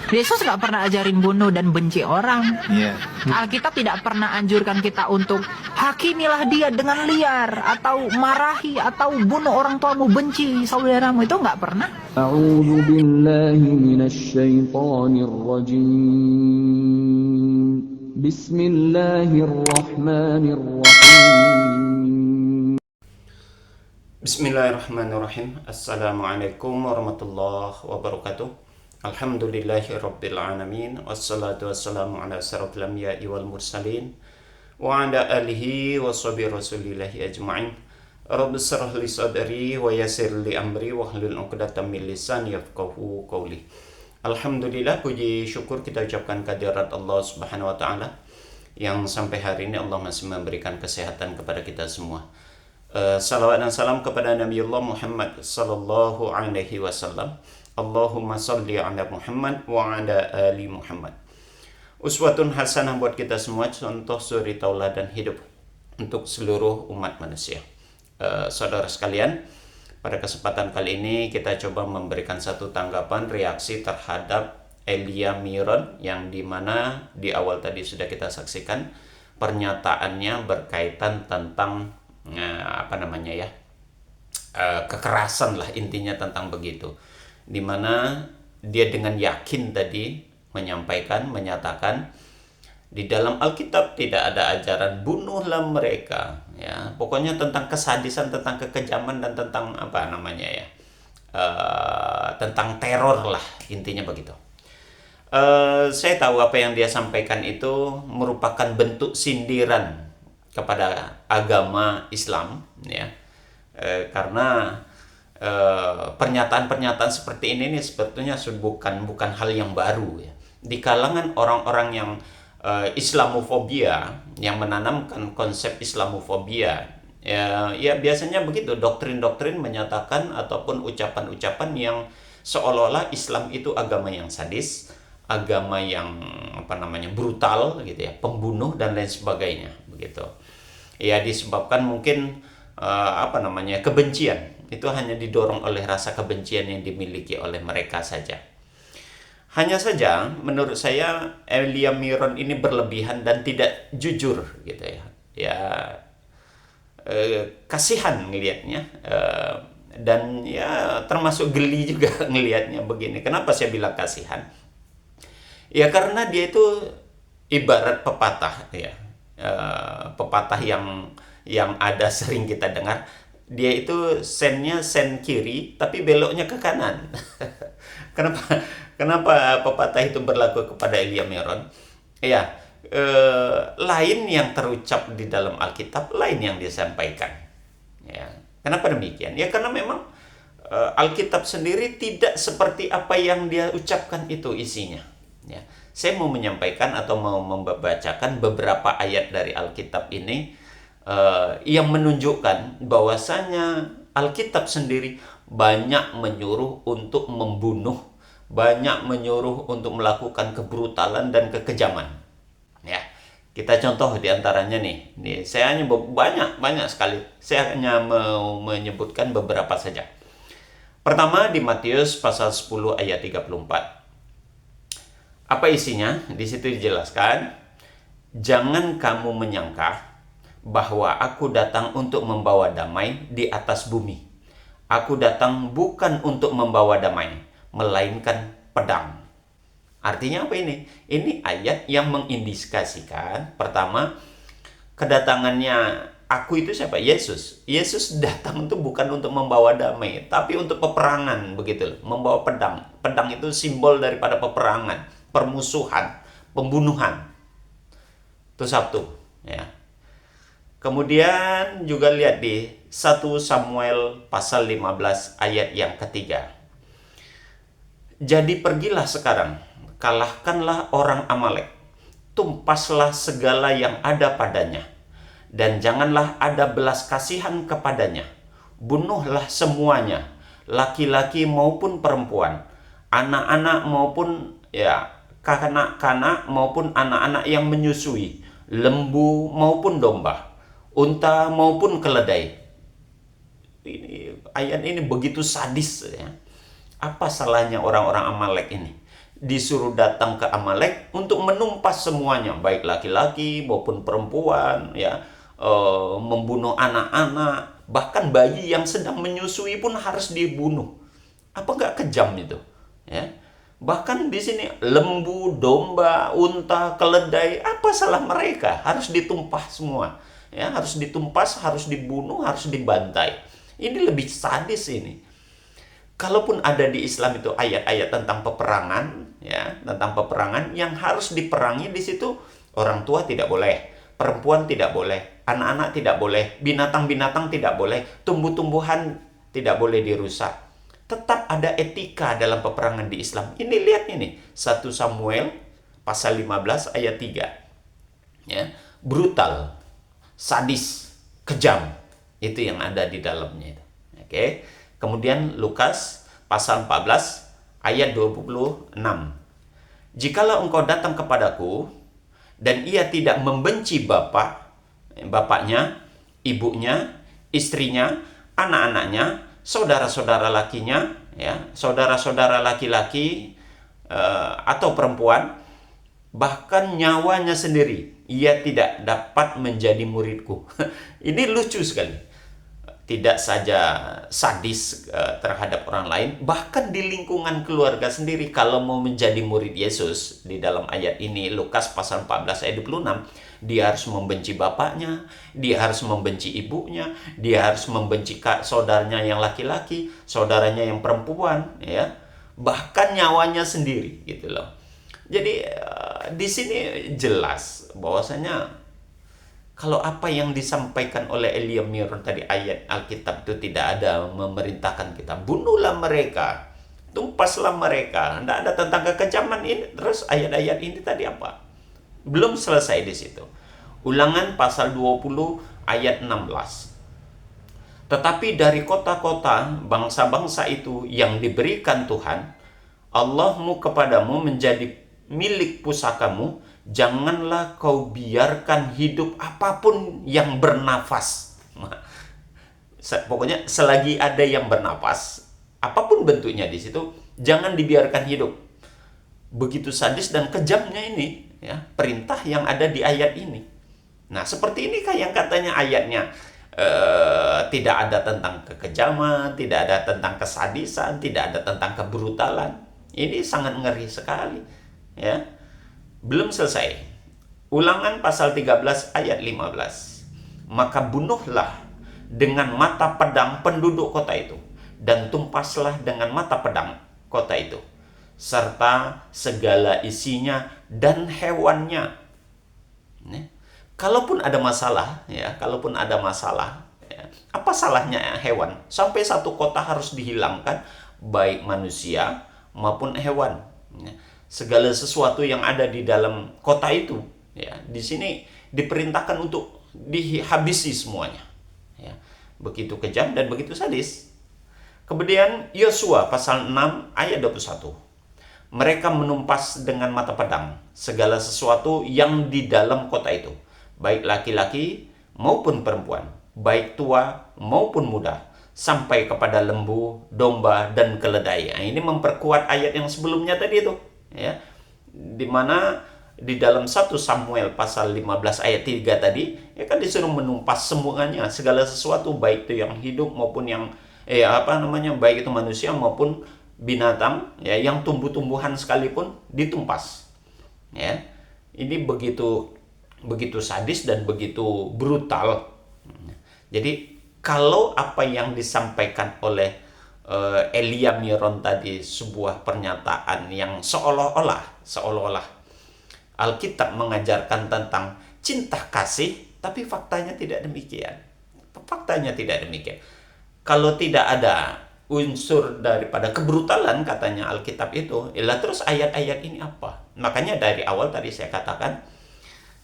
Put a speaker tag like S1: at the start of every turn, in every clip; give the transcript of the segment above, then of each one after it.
S1: Yesus nggak pernah ajarin bunuh dan benci orang.
S2: Yeah.
S1: Alkitab tidak pernah anjurkan kita untuk hakimilah dia dengan liar, atau marahi, atau bunuh orang tuamu, benci saudaramu. Itu nggak pernah.
S3: أعوذ بالله من الشيطان الرجيم بسم الله الرحمن الرحيم
S4: Bismillahirrahmanirrahim. Assalamualaikum warahmatullahi wabarakatuh. Alhamdulillahirabbil alamin wassalatu wassalamu ala asyrafil anbiya'i wal mursalin wa ala alihi washabihi rasulillahi ajma'in. Rabbi shrah li sadri wa yassir li amri wahlul 'uqdatam min lisani yafqahu qawli. Alhamdulillah, puji syukur kita ucapkan kehadirat Allah Subhanahu wa taala yang sampai hari ini Allah masih memberikan kesehatan kepada kita semua. Salawat dan salam kepada Nabi Allah Muhammad sallallahu alaihi wasallam. Allahumma salli ala Muhammad wa ala ali Muhammad. Uswatun hasanah buat kita semua, contoh suri tauladan hidup untuk seluruh umat manusia. Saudara sekalian, pada kesempatan kali ini kita coba memberikan satu tanggapan reaksi terhadap Elia Miron yang dimana di awal tadi sudah kita saksikan pernyataannya berkaitan tentang kekerasan lah, intinya tentang begitu, dimana dia dengan yakin tadi menyatakan di dalam Alkitab tidak ada ajaran bunuhlah mereka, ya pokoknya tentang kesadisan, tentang kekejaman, dan tentang tentang teror lah, intinya begitu. Saya tahu apa yang dia sampaikan itu merupakan bentuk sindiran kepada agama Islam, ya, karena pernyataan-pernyataan seperti ini sebetulnya bukan hal yang baru, ya, di kalangan orang-orang yang Islamofobia, yang menanamkan konsep Islamofobia, ya biasanya begitu, doktrin-doktrin menyatakan ataupun ucapan-ucapan yang seolah-olah Islam itu agama yang sadis, agama yang brutal gitu ya, pembunuh dan lain sebagainya begitu. Ya disebabkan mungkin kebencian itu hanya didorong oleh rasa kebencian yang dimiliki oleh mereka saja. Hanya saja menurut saya Elia Miron ini berlebihan dan tidak jujur gitu ya. Kasihan ngelihatnya, dan ya termasuk geli juga ngelihatnya begini. Kenapa saya bilang kasihan? Ya karena dia itu ibarat pepatah, ya, pepatah yang ada sering kita dengar. Dia itu sennya sen kiri tapi beloknya ke kanan. Kenapa pepatah itu berlaku kepada Elia Miron? Ya, lain yang terucap di dalam Alkitab, lain yang disampaikan. Ya, kenapa demikian? Ya karena memang Alkitab sendiri tidak seperti apa yang dia ucapkan itu isinya. Ya, saya mau menyampaikan atau mau membacakan beberapa ayat dari Alkitab ini yang menunjukkan bahwasanya Alkitab sendiri banyak menyuruh untuk membunuh, banyak menyuruh untuk melakukan kebrutalan dan kekejaman. Ya, kita contoh diantaranya nih. Saya hanya banyak sekali. Saya hanya mau menyebutkan beberapa saja. Pertama di Matius pasal 10 ayat 34. Apa isinya? Di situ dijelaskan, jangan kamu menyangka bahwa aku datang untuk membawa damai di atas bumi. Aku datang bukan untuk membawa damai, melainkan pedang. Artinya apa ini? Ini ayat yang mengindikasikan, pertama, kedatangannya aku itu siapa? Yesus. Yesus datang itu bukan untuk membawa damai, tapi untuk peperangan, begitu loh. Membawa pedang. Pedang itu simbol daripada peperangan, permusuhan, pembunuhan. Itu satu, ya. Kemudian juga lihat di 1 Samuel pasal 15 ayat yang ketiga. Jadi pergilah sekarang, kalahkanlah orang Amalek, tumpaslah segala yang ada padanya, dan janganlah ada belas kasihan kepadanya. Bunuhlah semuanya, laki-laki maupun perempuan, anak-anak maupun kanak-kanak maupun anak-anak yang menyusui, lembu maupun domba, unta maupun keledai. Ayat ini begitu sadis, ya. Apa salahnya orang-orang Amalek ini? disuruh datang ke Amalek untuk menumpas semuanya, baik laki-laki maupun perempuan, ya, membunuh anak-anak, bahkan bayi yang sedang menyusui pun harus dibunuh. Apa nggak kejam itu? Ya, bahkan di sini lembu, domba, unta, keledai, apa salah mereka? Harus ditumpah semua, ya, harus ditumpas, harus dibunuh, harus dibantai. Ini lebih sadis ini. Kalaupun ada di Islam itu ayat-ayat tentang peperangan, ya, tentang peperangan yang harus diperangi, di situ orang tua tidak boleh, perempuan tidak boleh, anak-anak tidak boleh, binatang-binatang tidak boleh, tumbuh-tumbuhan tidak boleh dirusak. Tetap ada etika dalam peperangan di Islam. Ini lihat ini, 1 Samuel pasal 15 ayat 3. Ya, brutal, sadis, kejam. Itu yang ada di dalamnya itu. Oke. Kemudian Lukas pasal 14 ayat 26. Jikalau engkau datang kepadaku dan ia tidak membenci bapaknya, ibunya, istrinya, anak-anaknya, saudara-saudara lakinya, ya, saudara-saudara laki-laki atau perempuan, bahkan nyawanya sendiri, ia tidak dapat menjadi muridku. Ini lucu sekali. Tidak saja sadis terhadap orang lain, bahkan di lingkungan keluarga sendiri. Kalau mau menjadi murid Yesus, di dalam ayat ini Lukas pasal 14 ayat 26, dia harus membenci bapaknya, dia harus membenci ibunya, dia harus membenci saudaranya yang laki-laki, saudaranya yang perempuan, ya, bahkan nyawanya sendiri, gitu loh. Jadi di sini jelas bahwasanya kalau apa yang disampaikan oleh Elia Miron tadi, ayat Alkitab itu tidak ada memerintahkan kita bunuhlah mereka, tumpaslah mereka, tidak ada tentang kekejaman ini. Terus ayat-ayat ini tadi apa? Belum selesai di situ. Ulangan pasal 20 ayat 16. Tetapi dari kota-kota bangsa-bangsa itu yang diberikan Tuhan Allahmu kepadamu menjadi milik pusakamu, janganlah kau biarkan hidup apapun yang bernafas. Pokoknya selagi ada yang bernafas, apapun bentuknya di situ, jangan dibiarkan hidup. Begitu sadis dan kejamnya ini, ya, perintah yang ada di ayat ini. Nah, seperti ini yang katanya ayatnya tidak ada tentang kekejaman, tidak ada tentang kesadisan, tidak ada tentang kebrutalan. Ini sangat ngeri sekali, ya. Belum selesai. Ulangan pasal 13 ayat 15. Maka bunuhlah dengan mata pedang penduduk kota itu, dan tumpaslah dengan mata pedang kota itu, serta segala isinya dan hewannya. Kalaupun ada masalah, ya, kalaupun ada masalah, ya, apa salahnya hewan? Sampai satu kota harus dihilangkan, baik manusia maupun hewan. Segala sesuatu yang ada di dalam kota itu, ya, di sini diperintahkan untuk dihabisi semuanya, ya. Begitu kejam dan begitu sadis. Kemudian Yosua pasal 6 ayat 21. Mereka menumpas dengan mata pedang segala sesuatu yang di dalam kota itu, baik laki-laki maupun perempuan, baik tua maupun muda, sampai kepada lembu, domba, dan keledai. Nah, ini memperkuat ayat yang sebelumnya tadi itu, ya, dimana di dalam 1 Samuel pasal 15 ayat 3 tadi, ya kan, disuruh menumpas semuanya, segala sesuatu, baik itu yang hidup maupun yang baik itu manusia maupun binatang, ya, yang tumbuh-tumbuhan sekalipun ditumpas, ya. Ini begitu sadis dan begitu brutal. Jadi kalau apa yang disampaikan oleh Elia Miron tadi sebuah pernyataan yang seolah-olah Alkitab mengajarkan tentang cinta kasih, tapi faktanya tidak demikian. Kalau tidak ada unsur daripada kebrutalan, katanya Alkitab itu, terus ayat-ayat ini apa? Makanya dari awal tadi saya katakan,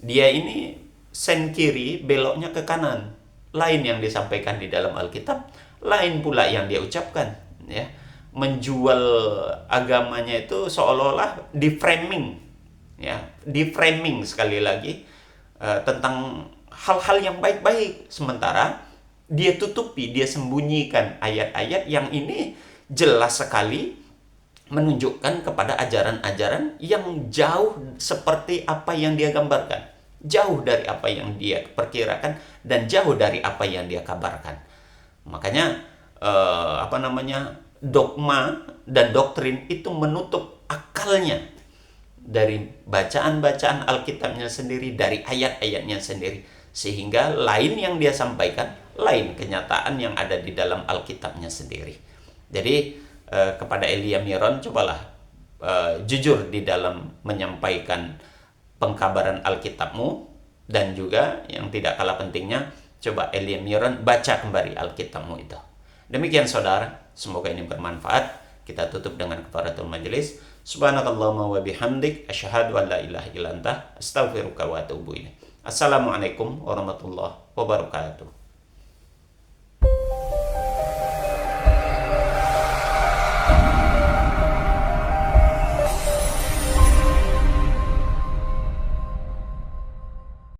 S4: dia ini sen kiri beloknya ke kanan. Lain yang disampaikan di dalam Alkitab, lain pula yang dia ucapkan, ya. Menjual agamanya itu seolah-olah di-framing, ya, di-framing sekali lagi tentang hal-hal yang baik-baik, sementara dia tutupi, dia sembunyikan ayat-ayat yang ini jelas sekali menunjukkan kepada ajaran-ajaran yang jauh seperti apa yang dia gambarkan, jauh dari apa yang dia perkirakan, dan jauh dari apa yang dia kabarkan. Makanya dogma dan doktrin itu menutup akalnya dari bacaan-bacaan Alkitabnya sendiri, dari ayat-ayatnya sendiri, sehingga lain yang dia sampaikan, lain kenyataan yang ada di dalam Alkitabnya sendiri. Jadi kepada Elia Miron, cobalah jujur di dalam menyampaikan pengkabaran Alkitabmu, dan juga yang tidak kalah pentingnya, coba Elia Miron baca kembali Alkitabmu itu. Demikian saudara, semoga ini bermanfaat. Kita tutup dengan kafaratul majelis. Subhanakallahumma wa bihamdik, asyhadu an la ilaha illa anta, astaghfiruka wa atubu ilaik. Assalamualaikum warahmatullahi wabarakatuh.